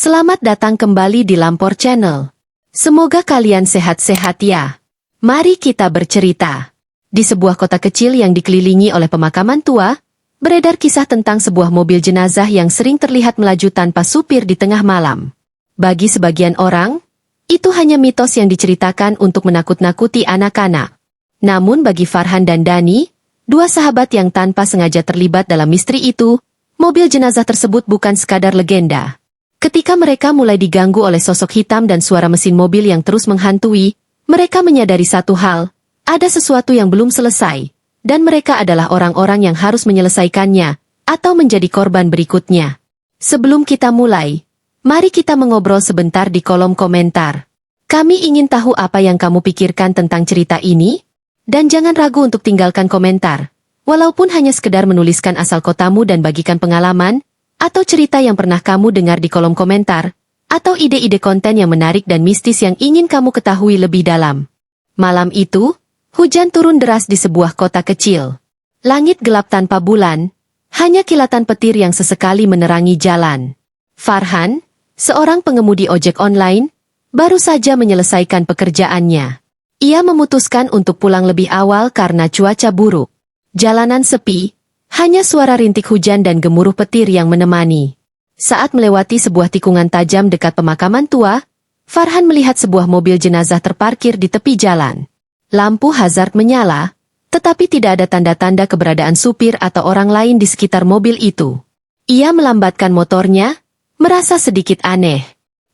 Selamat datang kembali di Lampor Channel. Semoga kalian sehat-sehat ya. Mari kita bercerita. Di sebuah kota kecil yang dikelilingi oleh pemakaman tua, beredar kisah tentang sebuah mobil jenazah yang sering terlihat melaju tanpa supir di tengah malam. Bagi sebagian orang, itu hanya mitos yang diceritakan untuk menakut-nakuti anak-anak. Namun bagi Farhan dan Dani, dua sahabat yang tanpa sengaja terlibat dalam misteri itu, mobil jenazah tersebut bukan sekadar legenda. Ketika mereka mulai diganggu oleh sosok hitam dan suara mesin mobil yang terus menghantui, mereka menyadari satu hal, ada sesuatu yang belum selesai, dan mereka adalah orang-orang yang harus menyelesaikannya, atau menjadi korban berikutnya. Sebelum kita mulai, mari kita mengobrol sebentar di kolom komentar. Kami ingin tahu apa yang kamu pikirkan tentang cerita ini, dan jangan ragu untuk tinggalkan komentar, walaupun hanya sekedar menuliskan asal kotamu dan bagikan pengalaman, atau cerita yang pernah kamu dengar di kolom komentar, atau ide-ide konten yang menarik dan mistis yang ingin kamu ketahui lebih dalam. Malam itu, hujan turun deras di sebuah kota kecil. Langit gelap tanpa bulan, hanya kilatan petir yang sesekali menerangi jalan. Farhan, seorang pengemudi ojek online, baru saja menyelesaikan pekerjaannya. Ia memutuskan untuk pulang lebih awal karena cuaca buruk. Jalanan sepi, hanya suara rintik hujan dan gemuruh petir yang menemani. Saat melewati sebuah tikungan tajam dekat pemakaman tua, Farhan melihat sebuah mobil jenazah terparkir di tepi jalan. Lampu hazard menyala, tetapi tidak ada tanda-tanda keberadaan supir atau orang lain di sekitar mobil itu. Ia melambatkan motornya, merasa sedikit aneh.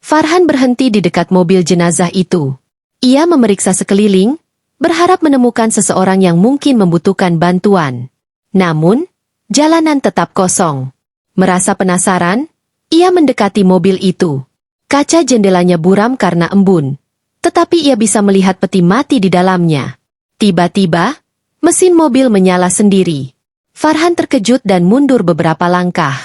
Farhan berhenti di dekat mobil jenazah itu. Ia memeriksa sekeliling, berharap menemukan seseorang yang mungkin membutuhkan bantuan. Namun, jalanan tetap kosong. Merasa penasaran, ia mendekati mobil itu. Kaca jendelanya buram karena embun, tetapi ia bisa melihat peti mati di dalamnya. Tiba-tiba, mesin mobil menyala sendiri. Farhan terkejut dan mundur beberapa langkah.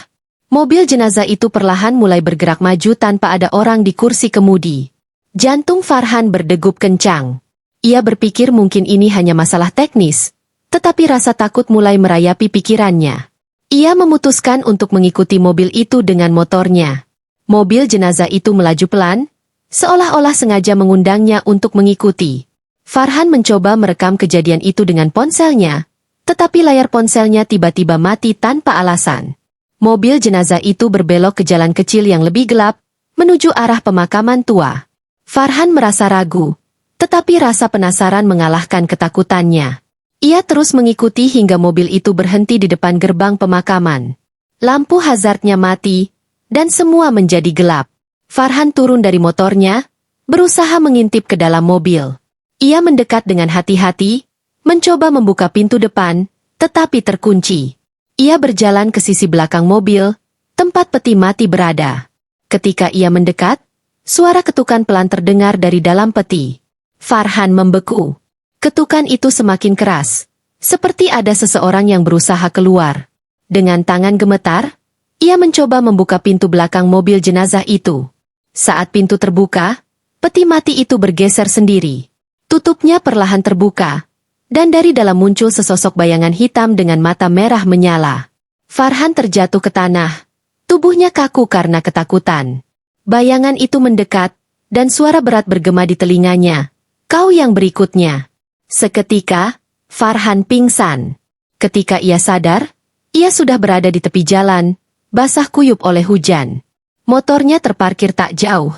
Mobil jenazah itu perlahan mulai bergerak maju tanpa ada orang di kursi kemudi. Jantung Farhan berdegup kencang. Ia berpikir mungkin ini hanya masalah teknis, tetapi rasa takut mulai merayapi pikirannya. Ia memutuskan untuk mengikuti mobil itu dengan motornya. Mobil jenazah itu melaju pelan, seolah-olah sengaja mengundangnya untuk mengikuti. Farhan mencoba merekam kejadian itu dengan ponselnya, tetapi layar ponselnya tiba-tiba mati tanpa alasan. Mobil jenazah itu berbelok ke jalan kecil yang lebih gelap, menuju arah pemakaman tua. Farhan merasa ragu, tetapi rasa penasaran mengalahkan ketakutannya. Ia terus mengikuti hingga mobil itu berhenti di depan gerbang pemakaman. Lampu hazardnya mati, dan semua menjadi gelap. Farhan turun dari motornya, berusaha mengintip ke dalam mobil. Ia mendekat dengan hati-hati, mencoba membuka pintu depan, tetapi terkunci. Ia berjalan ke sisi belakang mobil, tempat peti mati berada. Ketika ia mendekat, suara ketukan pelan terdengar dari dalam peti. Farhan membeku. Ketukan itu semakin keras, seperti ada seseorang yang berusaha keluar. Dengan tangan gemetar, ia mencoba membuka pintu belakang mobil jenazah itu. Saat pintu terbuka, peti mati itu bergeser sendiri. Tutupnya perlahan terbuka, dan dari dalam muncul sesosok bayangan hitam dengan mata merah menyala. Farhan terjatuh ke tanah, tubuhnya kaku karena ketakutan. Bayangan itu mendekat, dan suara berat bergema di telinganya. "Kau yang berikutnya." Seketika, Farhan pingsan. Ketika ia sadar, ia sudah berada di tepi jalan, basah kuyup oleh hujan. Motornya terparkir tak jauh,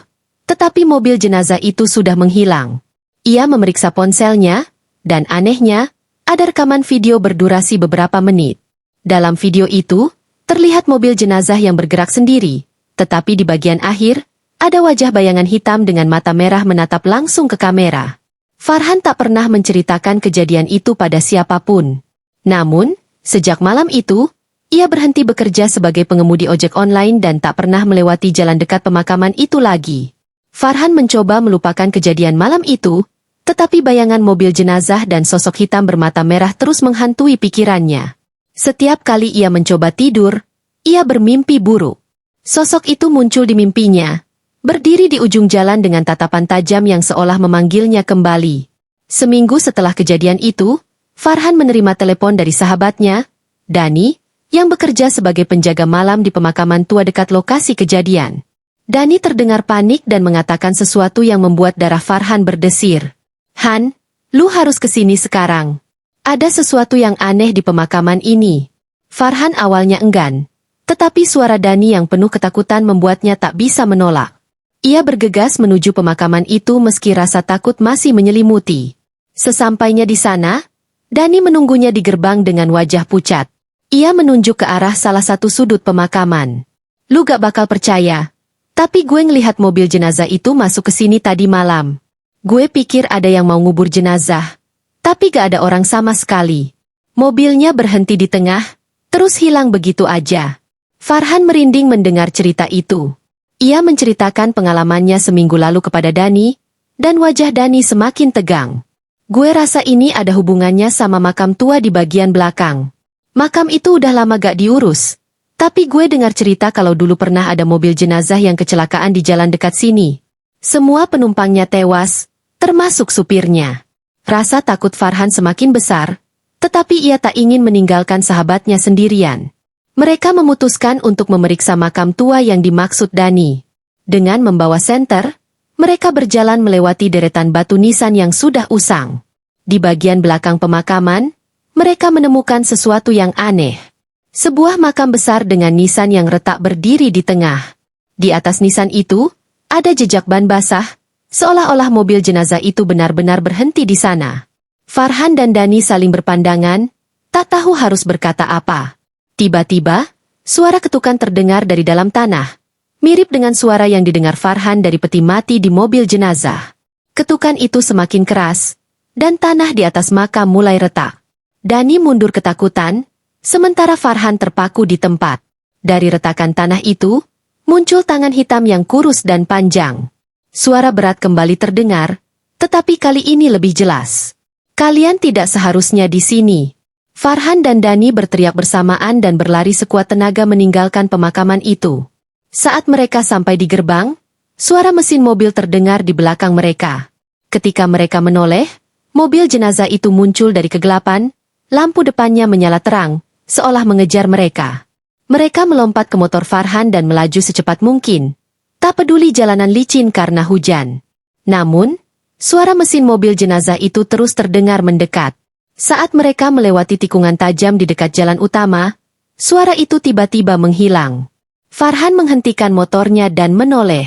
tetapi mobil jenazah itu sudah menghilang. Ia memeriksa ponselnya, dan anehnya, ada rekaman video berdurasi beberapa menit. Dalam video itu, terlihat mobil jenazah yang bergerak sendiri, tetapi di bagian akhir, ada wajah bayangan hitam dengan mata merah menatap langsung ke kamera. Farhan tak pernah menceritakan kejadian itu pada siapapun. Namun, sejak malam itu, ia berhenti bekerja sebagai pengemudi ojek online dan tak pernah melewati jalan dekat pemakaman itu lagi. Farhan mencoba melupakan kejadian malam itu, tetapi bayangan mobil jenazah dan sosok hitam bermata merah terus menghantui pikirannya. Setiap kali ia mencoba tidur, ia bermimpi buruk. Sosok itu muncul di mimpinya, berdiri di ujung jalan dengan tatapan tajam yang seolah memanggilnya kembali. Seminggu setelah kejadian itu, Farhan menerima telepon dari sahabatnya, Dani, yang bekerja sebagai penjaga malam di pemakaman tua dekat lokasi kejadian. Dani terdengar panik dan mengatakan sesuatu yang membuat darah Farhan berdesir. Han, lu harus kesini sekarang. Ada sesuatu yang aneh di pemakaman ini. Farhan awalnya enggan, tetapi suara Dani yang penuh ketakutan membuatnya tak bisa menolak. Ia bergegas menuju pemakaman itu meski rasa takut masih menyelimuti. Sesampainya di sana, Dani menunggunya di gerbang dengan wajah pucat. Ia menunjuk ke arah salah satu sudut pemakaman. Lu gak bakal percaya, tapi gue ngelihat mobil jenazah itu masuk ke sini tadi malam. Gue pikir ada yang mau ngubur jenazah, tapi gak ada orang sama sekali. Mobilnya berhenti di tengah, terus hilang begitu aja. Farhan merinding mendengar cerita itu. Ia menceritakan pengalamannya seminggu lalu kepada Dani, dan wajah Dani semakin tegang. Gue rasa ini ada hubungannya sama makam tua di bagian belakang. Makam itu udah lama gak diurus, tapi gue dengar cerita kalau dulu pernah ada mobil jenazah yang kecelakaan di jalan dekat sini. Semua penumpangnya tewas, termasuk supirnya. Rasa takut Farhan semakin besar, tetapi ia tak ingin meninggalkan sahabatnya sendirian. Mereka memutuskan untuk memeriksa makam tua yang dimaksud Dani. Dengan membawa senter, mereka berjalan melewati deretan batu nisan yang sudah usang. Di bagian belakang pemakaman, mereka menemukan sesuatu yang aneh. Sebuah makam besar dengan nisan yang retak berdiri di tengah. Di atas nisan itu, ada jejak ban basah, seolah-olah mobil jenazah itu benar-benar berhenti di sana. Farhan dan Dani saling berpandangan, tak tahu harus berkata apa. Tiba-tiba, suara ketukan terdengar dari dalam tanah, mirip dengan suara yang didengar Farhan dari peti mati di mobil jenazah. Ketukan itu semakin keras, dan tanah di atas makam mulai retak. Dani mundur ketakutan, sementara Farhan terpaku di tempat. Dari retakan tanah itu, muncul tangan hitam yang kurus dan panjang. Suara berat kembali terdengar, tetapi kali ini lebih jelas. Kalian tidak seharusnya di sini. Farhan dan Dani berteriak bersamaan dan berlari sekuat tenaga meninggalkan pemakaman itu. Saat mereka sampai di gerbang, suara mesin mobil terdengar di belakang mereka. Ketika mereka menoleh, mobil jenazah itu muncul dari kegelapan, lampu depannya menyala terang, seolah mengejar mereka. Mereka melompat ke motor Farhan dan melaju secepat mungkin, tak peduli jalanan licin karena hujan. Namun, suara mesin mobil jenazah itu terus terdengar mendekat. Saat mereka melewati tikungan tajam di dekat jalan utama, suara itu tiba-tiba menghilang. Farhan menghentikan motornya dan menoleh.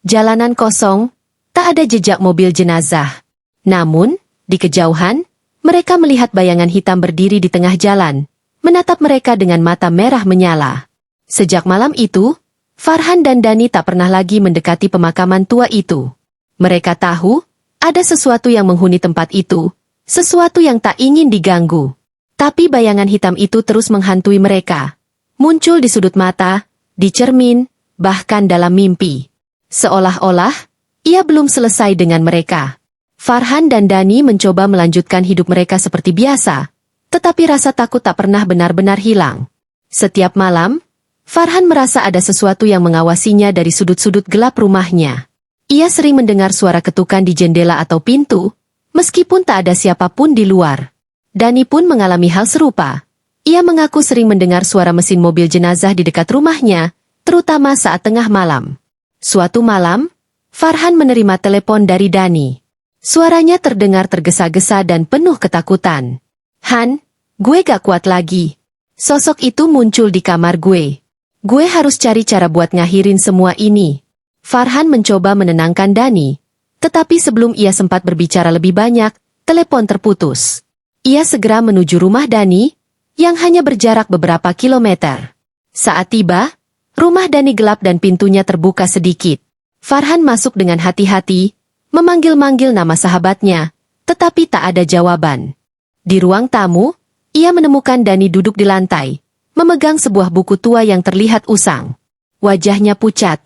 Jalanan kosong, tak ada jejak mobil jenazah. Namun, di kejauhan, mereka melihat bayangan hitam berdiri di tengah jalan, menatap mereka dengan mata merah menyala. Sejak malam itu, Farhan dan Dani tak pernah lagi mendekati pemakaman tua itu. Mereka tahu, ada sesuatu yang menghuni tempat itu, sesuatu yang tak ingin diganggu. Tapi bayangan hitam itu terus menghantui mereka. Muncul di sudut mata, di cermin, bahkan dalam mimpi. Seolah-olah, ia belum selesai dengan mereka. Farhan dan Dani mencoba melanjutkan hidup mereka seperti biasa, tetapi rasa takut tak pernah benar-benar hilang. Setiap malam, Farhan merasa ada sesuatu yang mengawasinya dari sudut-sudut gelap rumahnya. Ia sering mendengar suara ketukan di jendela atau pintu, meskipun tak ada siapapun di luar. Dani pun mengalami hal serupa. Ia mengaku sering mendengar suara mesin mobil jenazah di dekat rumahnya, terutama saat tengah malam. Suatu malam, Farhan menerima telepon dari Dani. Suaranya terdengar tergesa-gesa dan penuh ketakutan. Han, gue gak kuat lagi. Sosok itu muncul di kamar gue. Gue harus cari cara buat ngakhirin semua ini. Farhan mencoba menenangkan Dani, tetapi sebelum ia sempat berbicara lebih banyak, telepon terputus. Ia segera menuju rumah Dani, yang hanya berjarak beberapa kilometer. Saat tiba, rumah Dani gelap dan pintunya terbuka sedikit. Farhan masuk dengan hati-hati, memanggil-manggil nama sahabatnya, tetapi tak ada jawaban. Di ruang tamu, ia menemukan Dani duduk di lantai, memegang sebuah buku tua yang terlihat usang. Wajahnya pucat,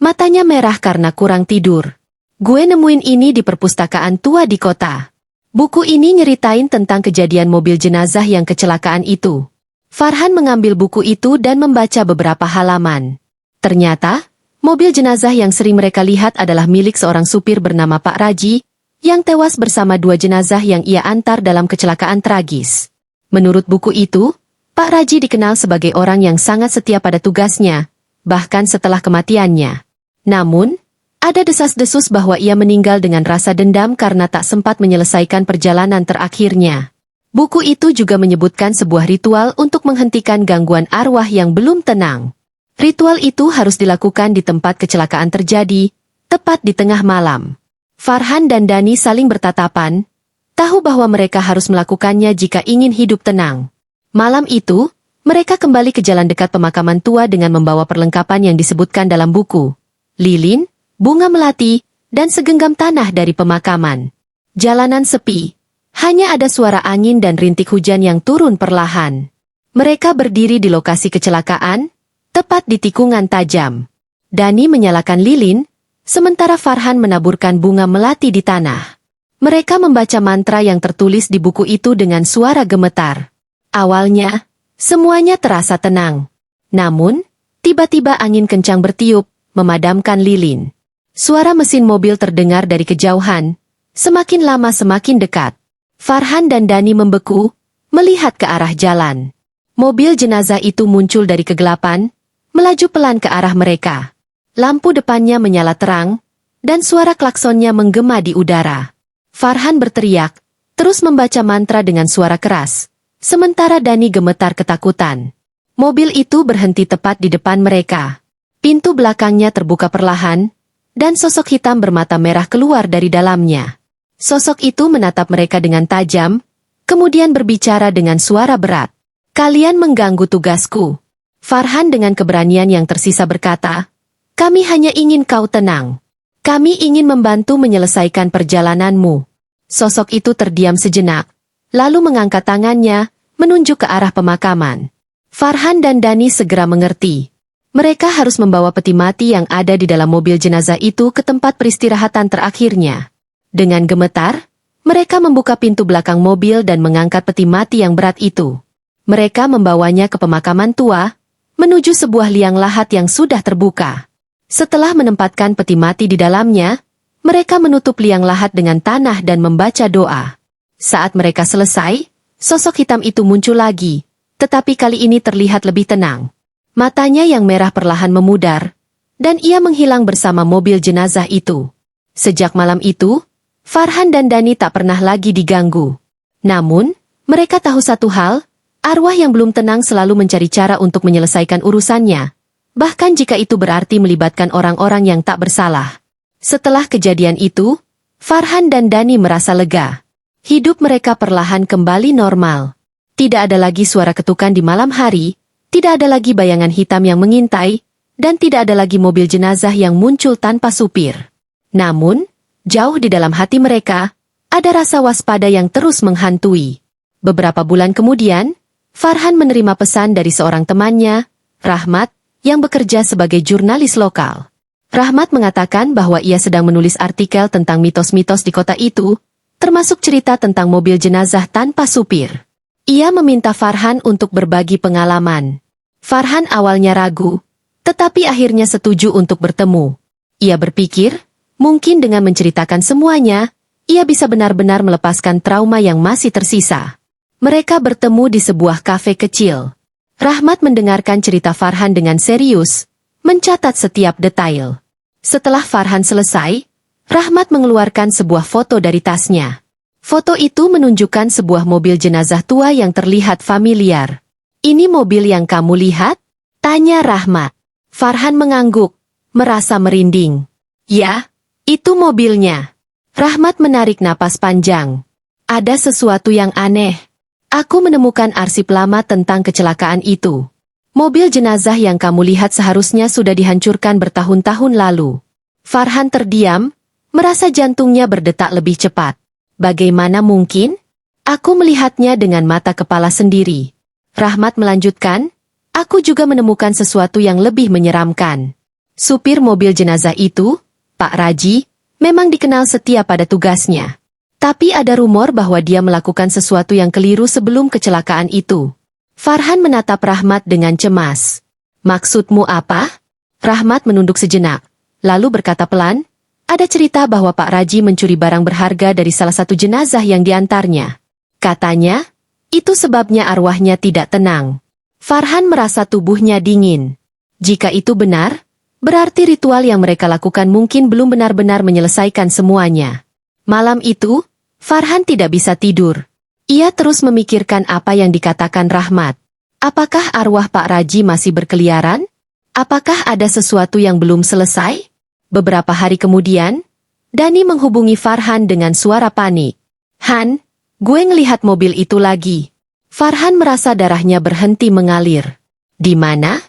matanya merah karena kurang tidur. Gue nemuin ini di perpustakaan tua di kota. Buku ini nyeritain tentang kejadian mobil jenazah yang kecelakaan itu. Farhan mengambil buku itu dan membaca beberapa halaman. Ternyata, mobil jenazah yang sering mereka lihat adalah milik seorang supir bernama Pak Raji, yang tewas bersama dua jenazah yang ia antar dalam kecelakaan tragis. Menurut buku itu, Pak Raji dikenal sebagai orang yang sangat setia pada tugasnya, bahkan setelah kematiannya. Namun, ada desas-desus bahwa ia meninggal dengan rasa dendam karena tak sempat menyelesaikan perjalanan terakhirnya. Buku itu juga menyebutkan sebuah ritual untuk menghentikan gangguan arwah yang belum tenang. Ritual itu harus dilakukan di tempat kecelakaan terjadi, tepat di tengah malam. Farhan dan Dani saling bertatapan, tahu bahwa mereka harus melakukannya jika ingin hidup tenang. Malam itu, mereka kembali ke jalan dekat pemakaman tua dengan membawa perlengkapan yang disebutkan dalam buku. Lilin, bunga melati, dan segenggam tanah dari pemakaman. Jalanan sepi. Hanya ada suara angin dan rintik hujan yang turun perlahan. Mereka berdiri di lokasi kecelakaan, tepat di tikungan tajam. Dani menyalakan lilin, sementara Farhan menaburkan bunga melati di tanah. Mereka membaca mantra yang tertulis di buku itu dengan suara gemetar. Awalnya, semuanya terasa tenang. Namun, tiba-tiba angin kencang bertiup, memadamkan lilin. Suara mesin mobil terdengar dari kejauhan, semakin lama semakin dekat. Farhan dan Dani membeku, melihat ke arah jalan. Mobil jenazah itu muncul dari kegelapan, melaju pelan ke arah mereka. Lampu depannya menyala terang, dan suara klaksonnya menggema di udara. Farhan berteriak, terus membaca mantra dengan suara keras. Sementara Dani gemetar ketakutan. Mobil itu berhenti tepat di depan mereka. Pintu belakangnya terbuka perlahan, dan sosok hitam bermata merah keluar dari dalamnya. Sosok itu menatap mereka dengan tajam, kemudian berbicara dengan suara berat. "Kalian mengganggu tugasku." Farhan dengan keberanian yang tersisa berkata, "Kami hanya ingin kau tenang. Kami ingin membantu menyelesaikan perjalananmu." Sosok itu terdiam sejenak, lalu mengangkat tangannya, menunjuk ke arah pemakaman. Farhan dan Dani segera mengerti. Mereka harus membawa peti mati yang ada di dalam mobil jenazah itu ke tempat peristirahatan terakhirnya. Dengan gemetar, mereka membuka pintu belakang mobil dan mengangkat peti mati yang berat itu. Mereka membawanya ke pemakaman tua, menuju sebuah liang lahat yang sudah terbuka. Setelah menempatkan peti mati di dalamnya, mereka menutup liang lahat dengan tanah dan membaca doa. Saat mereka selesai, sosok hitam itu muncul lagi, tetapi kali ini terlihat lebih tenang. Matanya yang merah perlahan memudar, dan ia menghilang bersama mobil jenazah itu. Sejak malam itu, Farhan dan Dani tak pernah lagi diganggu. Namun, mereka tahu satu hal, arwah yang belum tenang selalu mencari cara untuk menyelesaikan urusannya. Bahkan jika itu berarti melibatkan orang-orang yang tak bersalah. Setelah kejadian itu, Farhan dan Dani merasa lega. Hidup mereka perlahan kembali normal. Tidak ada lagi suara ketukan di malam hari, tidak ada lagi bayangan hitam yang mengintai, dan tidak ada lagi mobil jenazah yang muncul tanpa supir. Namun, jauh di dalam hati mereka, ada rasa waspada yang terus menghantui. Beberapa bulan kemudian, Farhan menerima pesan dari seorang temannya, Rahmat, yang bekerja sebagai jurnalis lokal. Rahmat mengatakan bahwa ia sedang menulis artikel tentang mitos-mitos di kota itu, termasuk cerita tentang mobil jenazah tanpa supir. Ia meminta Farhan untuk berbagi pengalaman. Farhan awalnya ragu, tetapi akhirnya setuju untuk bertemu. Ia berpikir, mungkin dengan menceritakan semuanya, ia bisa benar-benar melepaskan trauma yang masih tersisa. Mereka bertemu di sebuah kafe kecil. Rahmat mendengarkan cerita Farhan dengan serius, mencatat setiap detail. Setelah Farhan selesai, Rahmat mengeluarkan sebuah foto dari tasnya. Foto itu menunjukkan sebuah mobil jenazah tua yang terlihat familiar. "Ini mobil yang kamu lihat?" tanya Rahmat. Farhan mengangguk, merasa merinding. "Ya, itu mobilnya." Rahmat menarik napas panjang. "Ada sesuatu yang aneh. Aku menemukan arsip lama tentang kecelakaan itu. Mobil jenazah yang kamu lihat seharusnya sudah dihancurkan bertahun-tahun lalu." Farhan terdiam, merasa jantungnya berdetak lebih cepat. "Bagaimana mungkin? Aku melihatnya dengan mata kepala sendiri." Rahmat melanjutkan, "Aku juga menemukan sesuatu yang lebih menyeramkan. Supir mobil jenazah itu, Pak Raji, memang dikenal setia pada tugasnya. Tapi ada rumor bahwa dia melakukan sesuatu yang keliru sebelum kecelakaan itu." Farhan menatap Rahmat dengan cemas. "Maksudmu apa?" Rahmat menunduk sejenak, lalu berkata pelan, "Ada cerita bahwa Pak Raji mencuri barang berharga dari salah satu jenazah yang diantarnya. Katanya, itu sebabnya arwahnya tidak tenang." Farhan merasa tubuhnya dingin. Jika itu benar, Berarti ritual yang mereka lakukan mungkin belum benar-benar menyelesaikan semuanya. Malam itu, Farhan tidak bisa tidur. Ia terus memikirkan apa yang dikatakan Rahmat. Apakah arwah Pak Raji masih berkeliaran? Apakah ada sesuatu yang belum selesai? Beberapa hari kemudian, Dani menghubungi Farhan dengan suara panik. Han, gue ngelihat mobil itu lagi. Farhan merasa darahnya berhenti mengalir. Di mana?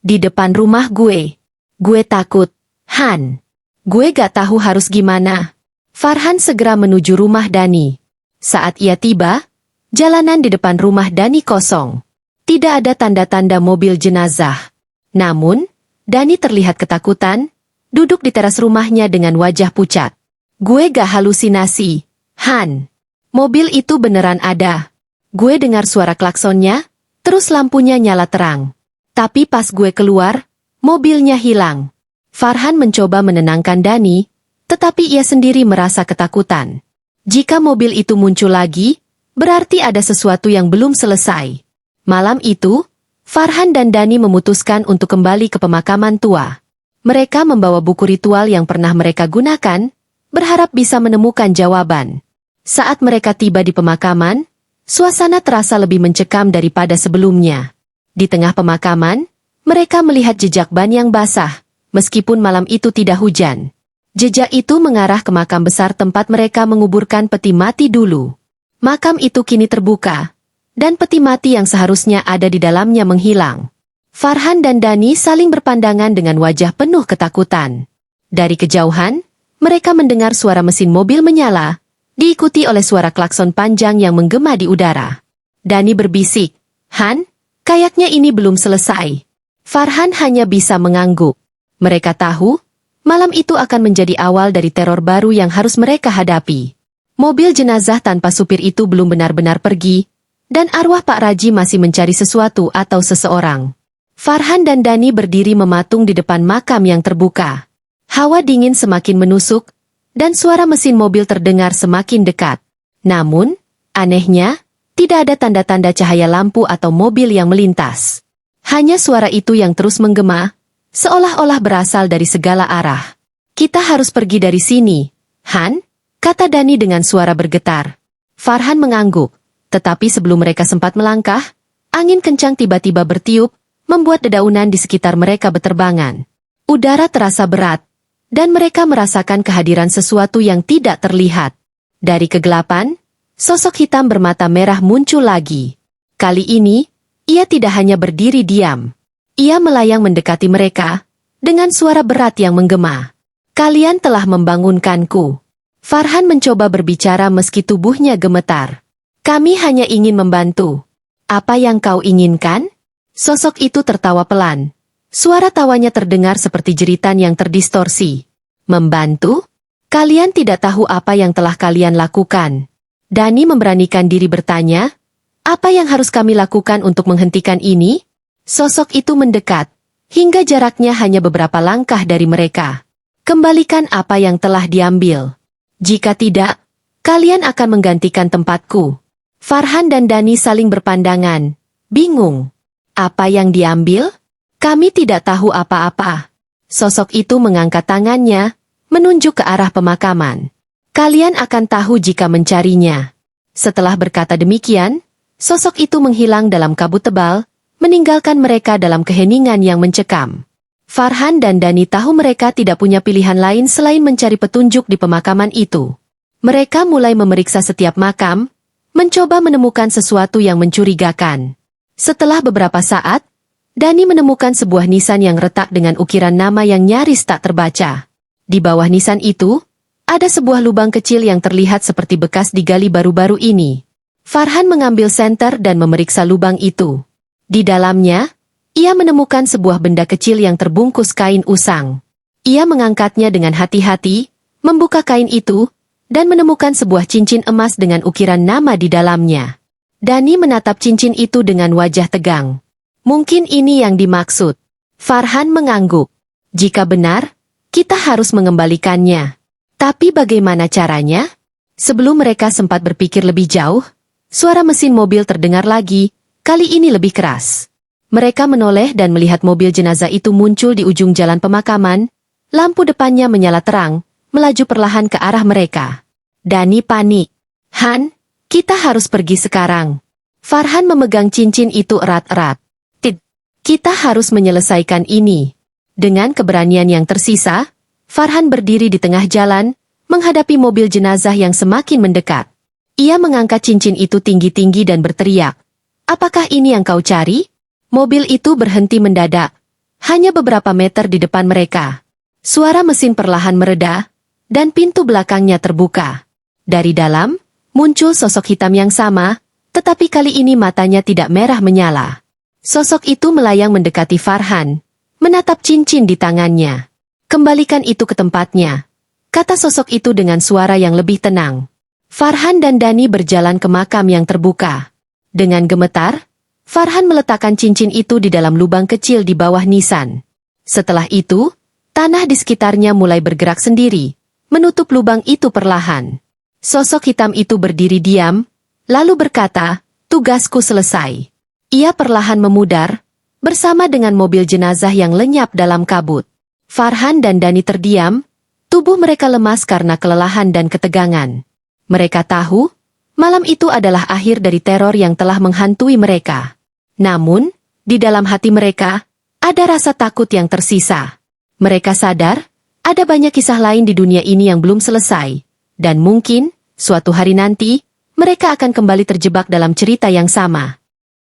Di depan rumah gue. Gue takut, Han. Gue gak tahu harus gimana. Farhan segera menuju rumah Dani. Saat ia tiba, jalanan di depan rumah Dani kosong. Tidak ada tanda-tanda mobil jenazah. Namun, Dani terlihat ketakutan, duduk di teras rumahnya dengan wajah pucat. Gue gak halusinasi, Han. Mobil itu beneran ada. Gue dengar suara klaksonnya, terus lampunya nyala terang. Tapi pas gue keluar, mobilnya hilang. Farhan mencoba menenangkan Dani, tetapi ia sendiri merasa ketakutan. Jika mobil itu muncul lagi, berarti ada sesuatu yang belum selesai. Malam itu, Farhan dan Dani memutuskan untuk kembali ke pemakaman tua. Mereka membawa buku ritual yang pernah mereka gunakan, berharap bisa menemukan jawaban. Saat mereka tiba di pemakaman, suasana terasa lebih mencekam daripada sebelumnya. Di tengah pemakaman, mereka melihat jejak ban yang basah, meskipun malam itu tidak hujan. Jejak itu mengarah ke makam besar tempat mereka menguburkan peti mati dulu. Makam itu kini terbuka, dan peti mati yang seharusnya ada di dalamnya menghilang. Farhan dan Dani saling berpandangan dengan wajah penuh ketakutan. Dari kejauhan, mereka mendengar suara mesin mobil menyala, diikuti oleh suara klakson panjang yang menggema di udara. Dani berbisik, Han, kayaknya ini belum selesai. Farhan hanya bisa mengangguk. Mereka tahu, malam itu akan menjadi awal dari teror baru yang harus mereka hadapi. Mobil jenazah tanpa supir itu belum benar-benar pergi, dan arwah Pak Raji masih mencari sesuatu atau seseorang. Farhan dan Dani berdiri mematung di depan makam yang terbuka. Hawa dingin semakin menusuk, dan suara mesin mobil terdengar semakin dekat. Namun, anehnya, tidak ada tanda-tanda cahaya lampu atau mobil yang melintas. Hanya suara itu yang terus menggema, seolah-olah berasal dari segala arah. Kita harus pergi dari sini, Han, kata Dani dengan suara bergetar. Farhan mengangguk, tetapi sebelum mereka sempat melangkah, angin kencang tiba-tiba bertiup, membuat dedaunan di sekitar mereka beterbangan. Udara terasa berat, dan mereka merasakan kehadiran sesuatu yang tidak terlihat. Dari kegelapan, sosok hitam bermata merah muncul lagi. Kali ini, ia tidak hanya berdiri diam. Ia melayang mendekati mereka, dengan suara berat yang menggema. Kalian telah membangunkanku. Farhan mencoba berbicara meski tubuhnya gemetar. Kami hanya ingin membantu. Apa yang kau inginkan? Sosok itu tertawa pelan. Suara tawanya terdengar seperti jeritan yang terdistorsi. Membantu? Kalian tidak tahu apa yang telah kalian lakukan. Dani memberanikan diri bertanya, apa yang harus kami lakukan untuk menghentikan ini? Sosok itu mendekat, hingga jaraknya hanya beberapa langkah dari mereka. Kembalikan apa yang telah diambil. Jika tidak, kalian akan menggantikan tempatku. Farhan dan Dani saling berpandangan, bingung. Apa yang diambil? Kami tidak tahu apa-apa. Sosok itu mengangkat tangannya, menunjuk ke arah pemakaman. Kalian akan tahu jika mencarinya. Setelah berkata demikian, sosok itu menghilang dalam kabut tebal, meninggalkan mereka dalam keheningan yang mencekam. Farhan dan Dani tahu mereka tidak punya pilihan lain selain mencari petunjuk di pemakaman itu. Mereka mulai memeriksa setiap makam, mencoba menemukan sesuatu yang mencurigakan. Setelah beberapa saat, Dani menemukan sebuah nisan yang retak dengan ukiran nama yang nyaris tak terbaca. Di bawah nisan itu, ada sebuah lubang kecil yang terlihat seperti bekas digali baru-baru ini. Farhan mengambil senter dan memeriksa lubang itu. Di dalamnya, ia menemukan sebuah benda kecil yang terbungkus kain usang. Ia mengangkatnya dengan hati-hati, membuka kain itu, dan menemukan sebuah cincin emas dengan ukiran nama di dalamnya. Dani menatap cincin itu dengan wajah tegang. Mungkin ini yang dimaksud. Farhan mengangguk. Jika benar, kita harus mengembalikannya. Tapi bagaimana caranya? Sebelum mereka sempat berpikir lebih jauh, suara mesin mobil terdengar lagi, kali ini lebih keras. Mereka menoleh dan melihat mobil jenazah itu muncul di ujung jalan pemakaman. Lampu depannya menyala terang, melaju perlahan ke arah mereka. Dani panik. Han, kita harus pergi sekarang. Farhan memegang cincin itu erat-erat. Kita harus menyelesaikan ini. Dengan keberanian yang tersisa, Farhan berdiri di tengah jalan, menghadapi mobil jenazah yang semakin mendekat. Ia mengangkat cincin itu tinggi-tinggi dan berteriak, "Apakah ini yang kau cari?" Mobil itu berhenti mendadak, hanya beberapa meter di depan mereka. Suara mesin perlahan mereda, dan pintu belakangnya terbuka. Dari dalam, muncul sosok hitam yang sama, tetapi kali ini matanya tidak merah menyala. Sosok itu melayang mendekati Farhan, menatap cincin di tangannya. "Kembalikan itu ke tempatnya," kata sosok itu dengan suara yang lebih tenang. Farhan dan Dani berjalan ke makam yang terbuka. Dengan gemetar, Farhan meletakkan cincin itu di dalam lubang kecil di bawah nisan. Setelah itu, tanah di sekitarnya mulai bergerak sendiri, menutup lubang itu perlahan. Sosok hitam itu berdiri diam, lalu berkata, "Tugasku selesai." Ia perlahan memudar, bersama dengan mobil jenazah yang lenyap dalam kabut. Farhan dan Dani terdiam, tubuh mereka lemas karena kelelahan dan ketegangan. Mereka tahu, malam itu adalah akhir dari teror yang telah menghantui mereka. Namun, di dalam hati mereka, ada rasa takut yang tersisa. Mereka sadar, ada banyak kisah lain di dunia ini yang belum selesai, dan mungkin, suatu hari nanti, mereka akan kembali terjebak dalam cerita yang sama.